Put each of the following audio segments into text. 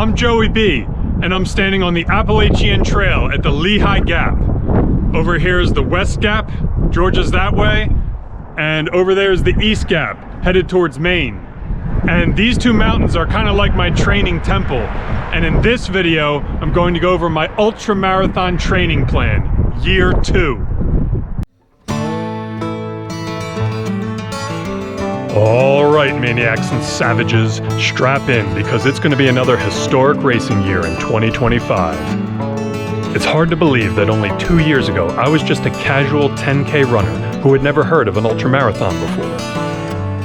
I'm Joey B, and I'm standing on the Appalachian Trail at the Lehigh Gap. Over here is the West Gap, Georgia's that way, and over there is the East Gap, headed towards Maine. And these two mountains are kind of like my training temple. And in this video, I'm going to go over my ultramarathon training plan, year 2. All right, maniacs and savages, strap in because it's going to be another historic racing year in 2025. It's hard to believe that only 2 years ago, I was just a casual 10K runner who had never heard of an ultramarathon before.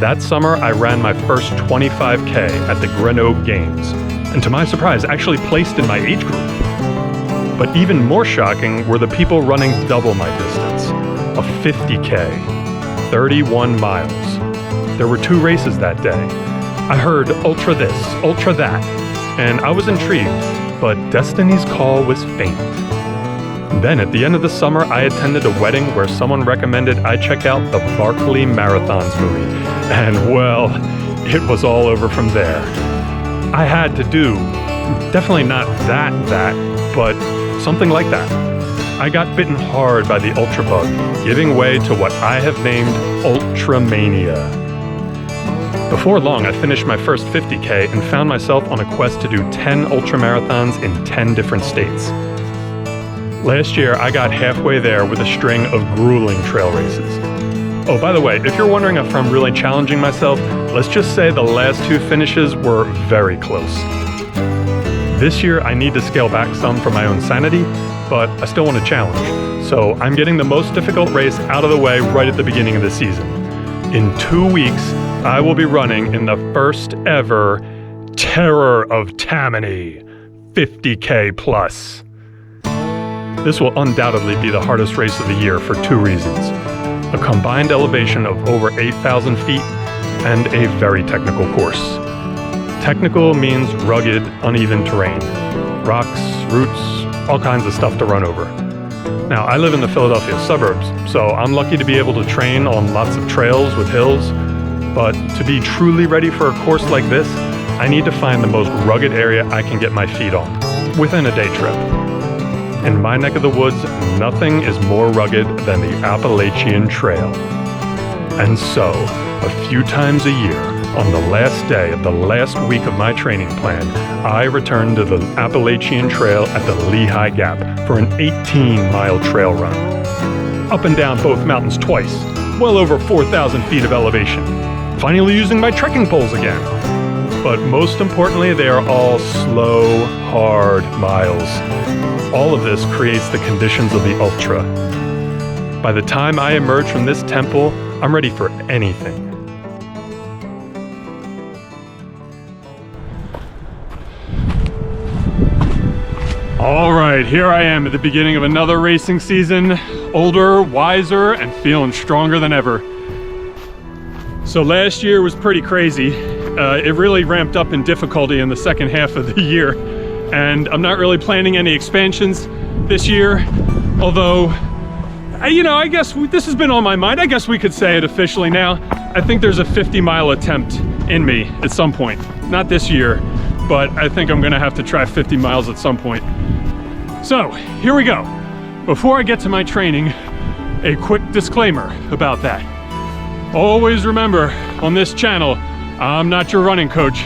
That summer, I ran my first 25K at the Grenoble Games, and to my surprise, actually placed in my age group. But even more shocking were the people running double my distance, a 50K, 31 miles. There were 2 races that day. I heard ultra this, ultra that, and I was intrigued, but destiny's call was faint. Then at the end of the summer, I attended a wedding where someone recommended I check out the Barkley Marathons movie, and well, it was all over from there. I had to do, definitely not that, but something like that. I got bitten hard by the ultra bug, giving way to what I have named Ultramania. Before long, I finished my first 50K and found myself on a quest to do 10 ultramarathons in 10 different states. Last year, I got halfway there with a string of grueling trail races. Oh, by the way, if you're wondering if I'm really challenging myself, let's just say the last 2 finishes were very close. This year, I need to scale back some for my own sanity, but I still want to challenge. So I'm getting the most difficult race out of the way right at the beginning of the season. In 2 weeks, I will be running in the first ever Terror of Tammany, 50K plus. This will undoubtedly be the hardest race of the year for 2 reasons. A combined elevation of over 8,000 feet and a very technical course. Technical means rugged, uneven terrain. Rocks, roots, all kinds of stuff to run over. Now, I live in the Philadelphia suburbs, so I'm lucky to be able to train on lots of trails with hills. But to be truly ready for a course like this, I need to find the most rugged area I can get my feet on, within a day trip. In my neck of the woods, nothing is more rugged than the Appalachian Trail. And so, a few times a year, on the last day of the last week of my training plan, I return to the Appalachian Trail at the Lehigh Gap for an 18-mile trail run. Up and down both mountains twice, well over 4,000 feet of elevation. Finally using my trekking poles again. But most importantly, they are all slow, hard miles. All of this creates the conditions of the ultra. By the time I emerge from this temple, I'm ready for anything. All right, here I am at the beginning of another racing season, older, wiser, and feeling stronger than ever. So last year was pretty crazy. It really ramped up in difficulty in the second half of the year. And I'm not really planning any expansions this year. Although, I guess this has been on my mind. I guess we could say it officially now. I think there's a 50-mile attempt in me at some point. Not this year, but I think I'm gonna have to try 50 miles at some point. So, here we go. Before I get to my training, a quick disclaimer about that. Always remember, on this channel, I'm not your running coach.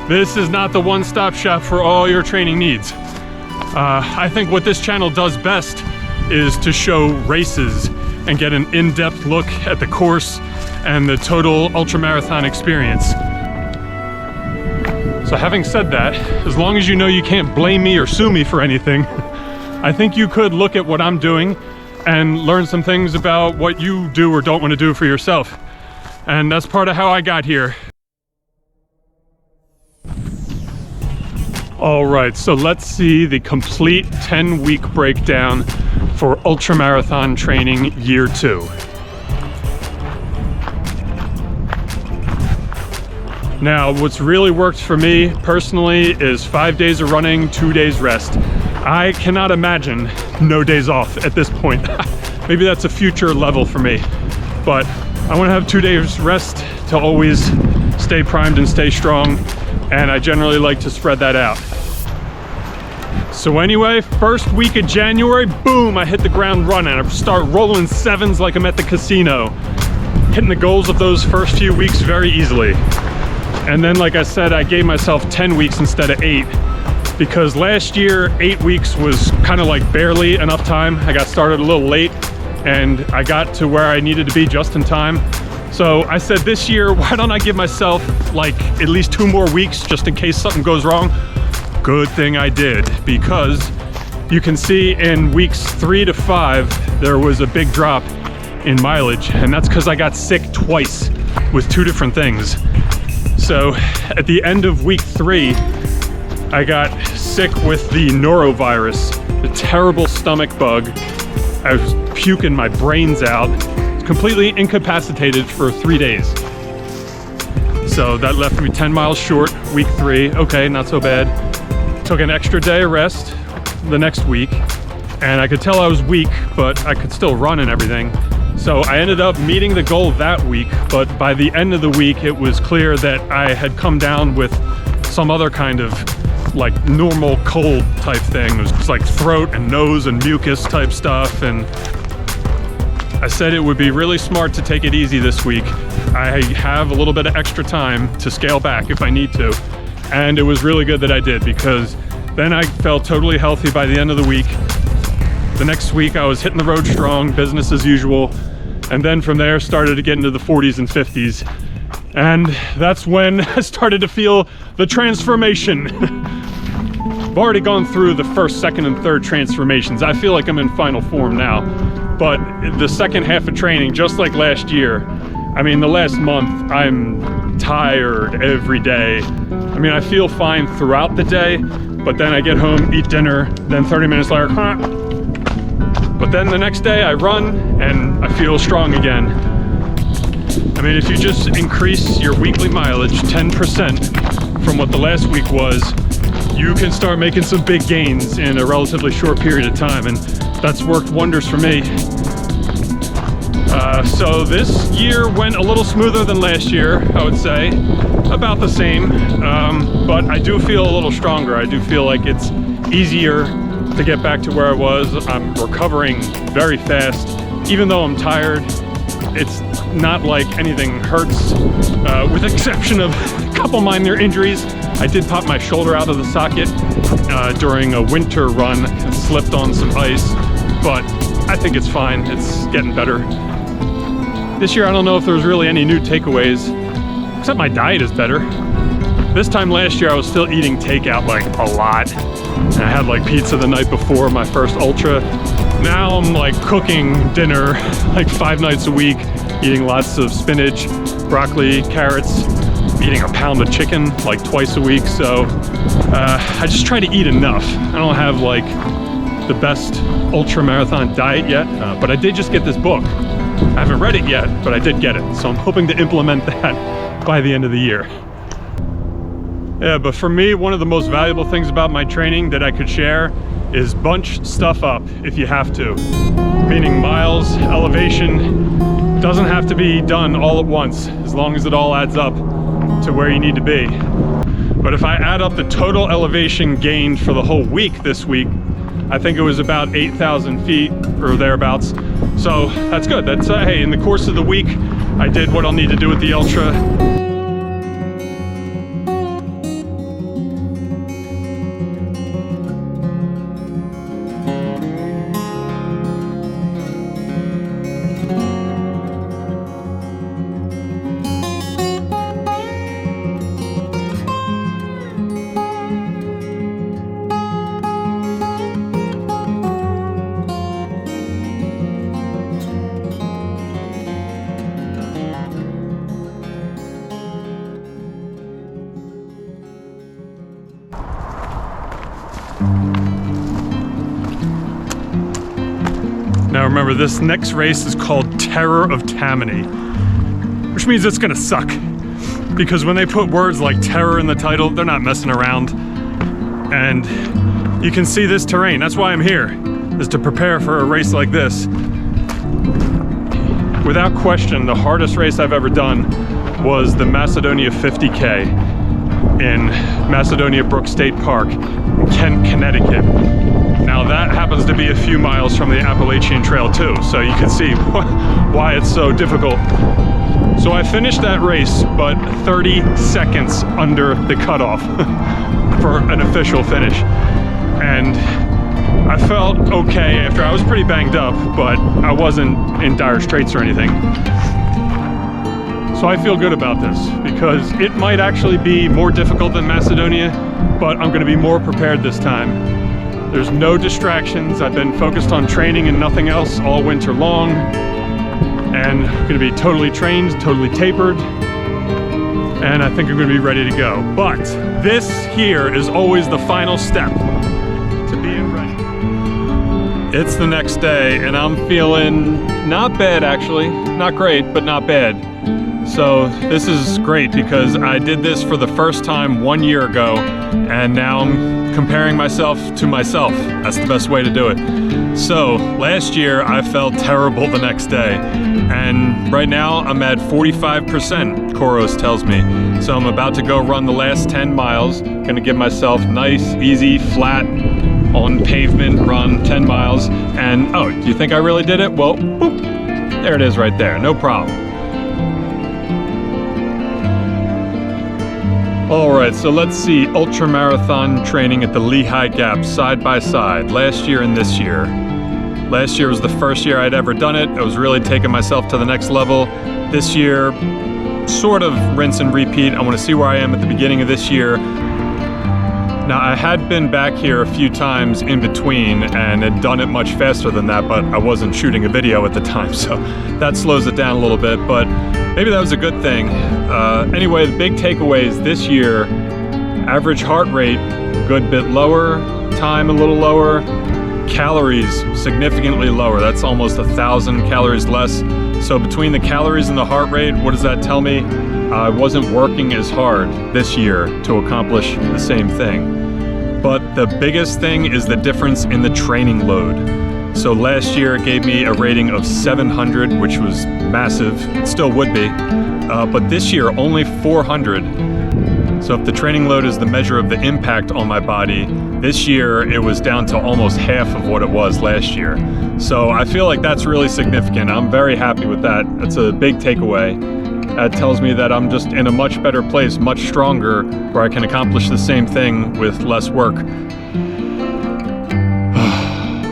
This is not the one-stop shop for all your training needs. I think what this channel does best is to show races and get an in-depth look at the course and the total ultramarathon experience. So having said that, as long as you know you can't blame me or sue me for anything, I think you could look at what I'm doing and learn some things about what you do or don't want to do for yourself. And that's part of how I got here. All right, so let's see the complete 10-week breakdown for ultramarathon training year 2. Now, what's really worked for me personally is 5 days of running, 2 days rest. I cannot imagine no days off at this point. Maybe that's a future level for me, but I want to have 2 days rest to always stay primed and stay strong and I generally like to spread that out. So anyway, first week of January, boom, I hit the ground running. I start rolling sevens like I'm at the casino, hitting the goals of those first few weeks very easily. And then, like I said, I gave myself 10 weeks instead of 8, because last year 8 weeks was kind of like barely enough time. I got started a little late and I got to where I needed to be just in time. So I said this year, why don't I give myself like at least 2 more weeks just in case something goes wrong? Good thing I did, because you can see in weeks 3 to 5 there was a big drop in mileage, and that's because I got sick twice with 2 different things. So at the end of week 3, I got sick with the norovirus, the terrible stomach bug. I was puking my brains out, completely incapacitated for 3 days. So that left me 10 miles short, week 3. Okay, not so bad. Took an extra day of rest the next week, and I could tell I was weak, but I could still run and everything. So I ended up meeting the goal that week, but by the end of the week, it was clear that I had come down with some other kind of like normal cold type thing. It was just like throat and nose and mucus type stuff, and I said it would be really smart to take it easy this week. I have a little bit of extra time to scale back if I need to. And it was really good that I did, because then I felt totally healthy by the end of the week. The next week I was hitting the road strong, business as usual. And then from there started to get into the 40s and 50s. And that's when I started to feel the transformation. I've already gone through the first, second, and third transformations. I feel like I'm in final form now. But the second half of training, just like last year, I mean, the last month, I'm tired every day. I mean, I feel fine throughout the day, but then I get home, eat dinner, then 30 minutes later, But then the next day I run and I feel strong again. I mean, if you just increase your weekly mileage 10% from what the last week was, you can start making some big gains in a relatively short period of time, and that's worked wonders for me. So this year went a little smoother than last year, I would say. About the same, but I do feel a little stronger. I do feel like it's easier to get back to where I was. I'm recovering very fast. Even though I'm tired, it's not like anything hurts, with the exception of a couple minor injuries. I did pop my shoulder out of the socket during a winter run and slipped on some ice, but I think it's fine. It's getting better. This year, I don't know if there was really any new takeaways, except my diet is better. This time last year, I was still eating takeout like a lot. And I had like pizza the night before my first ultra. Now I'm like cooking dinner like 5 nights a week, eating lots of spinach, broccoli, carrots, eating a pound of chicken like twice a week. So I just try to eat enough. I don't have like the best ultramarathon diet yet, but I did just get this book. I haven't read it yet, but I did get it. So I'm hoping to implement that by the end of the year. Yeah, but for me, one of the most valuable things about my training that I could share is bunch stuff up if you have to. Meaning miles, elevation, doesn't have to be done all at once, as long as it all adds up to where you need to be. But if I add up the total elevation gained for the whole week this week, I think it was about 8,000 feet or thereabouts. So that's good. That's, hey, in the course of the week, I did what I'll need to do with the ultra. Now remember, this next race is called Terror of Tammany, which means it's gonna suck. Because when they put words like terror in the title, they're not messing around. And you can see this terrain. That's why I'm here, is to prepare for a race like this. Without question, the hardest race I've ever done was the Macedonia 50K. in Macedonia Brook State Park, Kent, Connecticut. Now that happens to be a few miles from the Appalachian Trail too, so you can see why it's so difficult. So I finished that race, but 30 seconds under the cutoff for an official finish. And I felt okay after. I was pretty banged up, but I wasn't in dire straits or anything. So I feel good about this because it might actually be more difficult than Macedonia, but I'm going to be more prepared this time. There's no distractions. I've been focused on training and nothing else all winter long, and I'm going to be totally trained, totally tapered, and I think I'm going to be ready to go. But this here is always the final step to being ready. It's the next day and I'm feeling not bad actually, not great, but not bad. So this is great because I did this for the first time 1 year ago, and now I'm comparing myself to myself. That's the best way to do it. So last year I felt terrible the next day, and right now I'm at 45%, Koros tells me. So I'm about to go run the last 10 miles. Gonna give myself nice, easy, flat, on pavement run 10 miles. And oh, do you think I really did it? Well, boop, there it is right there, no problem. All right, so let's see ultramarathon training at the Lehigh Gap side by side, last year and this year. Last year was the first year I'd ever done it. I was really taking myself to the next level. This year, sort of rinse and repeat. I want to see where I am at the beginning of this year. Now, I had been back here a few times in between and had done it much faster than that, but I wasn't shooting a video at the time, so that slows it down a little bit, but maybe that was a good thing. Anyway, the big takeaways this year: average heart rate, a good bit lower, time a little lower, calories significantly lower. That's almost 1,000 calories less. So between the calories and the heart rate, what does that tell me? I wasn't working as hard this year to accomplish the same thing. But the biggest thing is the difference in the training load. So last year it gave me a rating of 700, which was massive. It still would be. But this year, only 400. So if the training load is the measure of the impact on my body, this year it was down to almost half of what it was last year. So I feel like that's really significant. I'm very happy with that. That's a big takeaway. That tells me that I'm just in a much better place, much stronger, where I can accomplish the same thing with less work.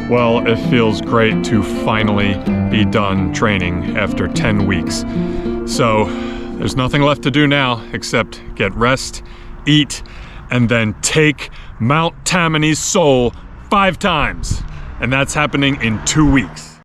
Well, it feels great to finally be done training after 10 weeks. So there's nothing left to do now except get rest, eat, and then take Mount Tammany's soul 5 times. And that's happening in 2 weeks.